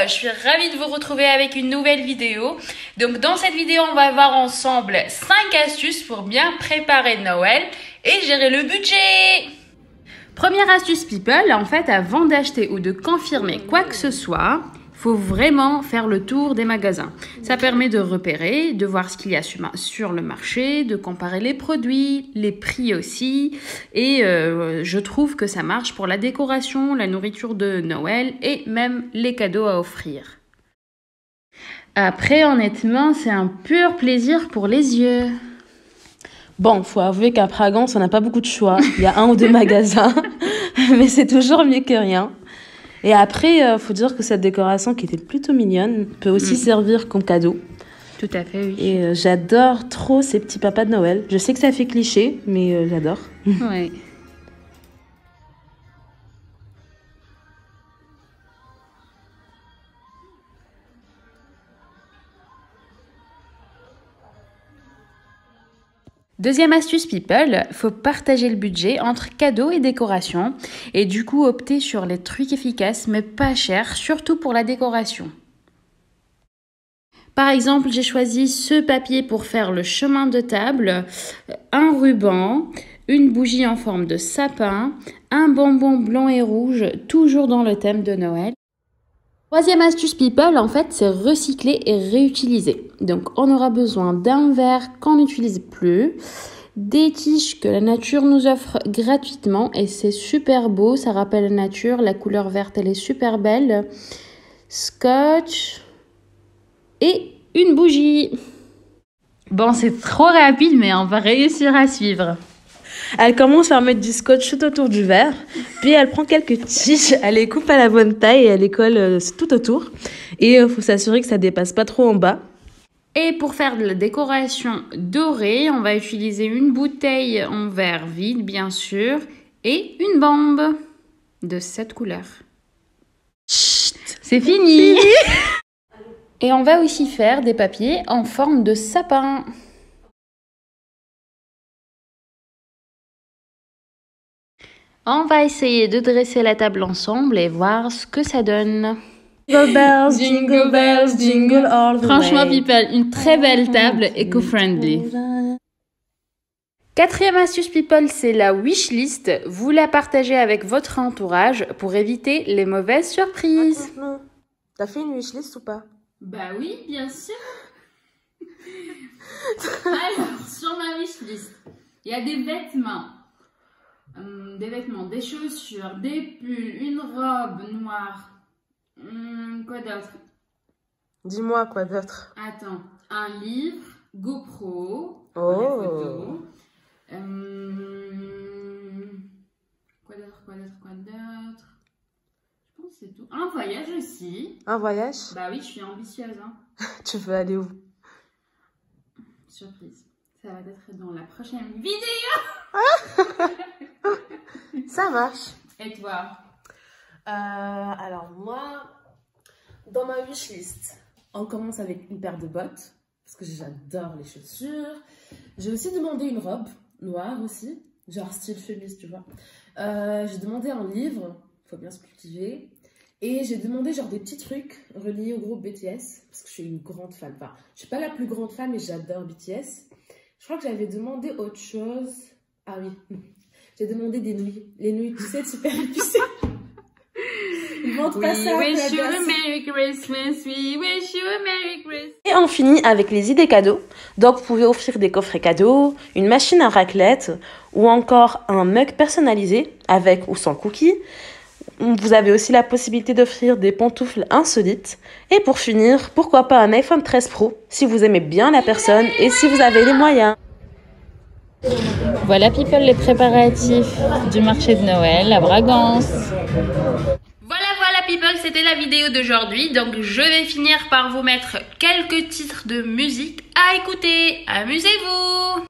je suis ravie de vous retrouver avec une nouvelle vidéo. Donc dans cette vidéo, on va voir ensemble 5 astuces pour bien préparer Noël et gérer le budget. Première astuce people, en fait avant d'acheter ou de confirmer quoi que ce soit, il faut vraiment faire le tour des magasins. Ça permet de repérer, de voir ce qu'il y a sur le marché, de comparer les produits, les prix aussi. Et je trouve que ça marche pour la décoration, la nourriture de Noël et même les cadeaux à offrir. Après, honnêtement, c'est un pur plaisir pour les yeux. Bon, faut avouer qu'à Pragance, on n'a pas beaucoup de choix. Il y a 1 ou 2 magasins, mais c'est toujours mieux que rien. Et après, faut dire que cette décoration qui était plutôt mignonne peut aussi servir comme cadeau. Tout à fait, oui. Et j'adore trop ces petits papas de Noël. Je sais que ça fait cliché, mais j'adore. Ouais. Deuxième astuce people, faut partager le budget entre cadeaux et décoration et du coup opter sur les trucs efficaces mais pas chers, surtout pour la décoration. Par exemple, j'ai choisi ce papier pour faire le chemin de table, un ruban, une bougie en forme de sapin, un bonbon blanc et rouge, toujours dans le thème de Noël. Troisième astuce people, en fait, c'est recycler et réutiliser. Donc, on aura besoin d'un verre qu'on n'utilise plus, des tiges que la nature nous offre gratuitement et c'est super beau, ça rappelle la nature, la couleur verte, elle est super belle. Scotch et une bougie. Bon, c'est trop rapide, mais on va réussir à suivre. Elle commence par mettre du scotch tout autour du verre, puis elle prend quelques tiges, elle les coupe à la bonne taille et elle les colle tout autour. Et il faut s'assurer que ça dépasse pas trop en bas. Et pour faire de la décoration dorée, on va utiliser une bouteille en verre vide, bien sûr, et une bombe de cette couleur. Chut, c'est fini. Et on va aussi faire des papiers en forme de sapin. On va essayer de dresser la table ensemble et voir ce que ça donne. Jingle bells, jingle all the way. Franchement, people, une très belle table éco-friendly. Quatrième astuce, people, c'est la wishlist. Vous la partagez avec votre entourage pour éviter les mauvaises surprises. T'as fait une wishlist ou pas? Bah oui, bien sûr. Alors, sur ma wishlist, il y a des vêtements. Des chaussures, des pulls, une robe noire. Quoi d'autre? Dis-moi quoi d'autre. Attends, un livre, GoPro, Oh. les photos. Quoi d'autre? Je pense que c'est tout. Un voyage aussi. Un voyage? Bah oui, je suis ambitieuse. Hein. Tu veux aller où? Surprise. Ça va être dans la prochaine vidéo. Ça marche. Et toi? Alors moi, dans ma wishlist, on commence avec une paire de bottes, parce que j'adore les chaussures. J'ai aussi demandé une robe noire aussi, genre style chemise, tu vois. J'ai demandé un livre, faut bien se cultiver. Et j'ai demandé genre des petits trucs reliés au groupe BTS, parce que je suis une grande fan. Enfin, je suis pas la plus grande fan, mais j'adore BTS. Je crois que j'avais demandé autre chose. Ah oui, j'ai demandé des nouilles. Les nouilles, tu sais, super épicées. Wish you a Merry Christmas, we wish you a Merry Christmas. Et on finit avec les idées cadeaux. Donc vous pouvez offrir des coffrets cadeaux, une machine à raclette ou encore un mug personnalisé avec ou sans cookies. Vous avez aussi la possibilité d'offrir des pantoufles insolites. Et pour finir, pourquoi pas un iPhone 13 Pro si vous aimez bien la personne et si vous avez les moyens. Voilà people, les préparatifs du marché de Noël à Bragance. Voilà people, c'était la vidéo d'aujourd'hui. Donc je vais finir par vous mettre quelques titres de musique à écouter. Amusez-vous!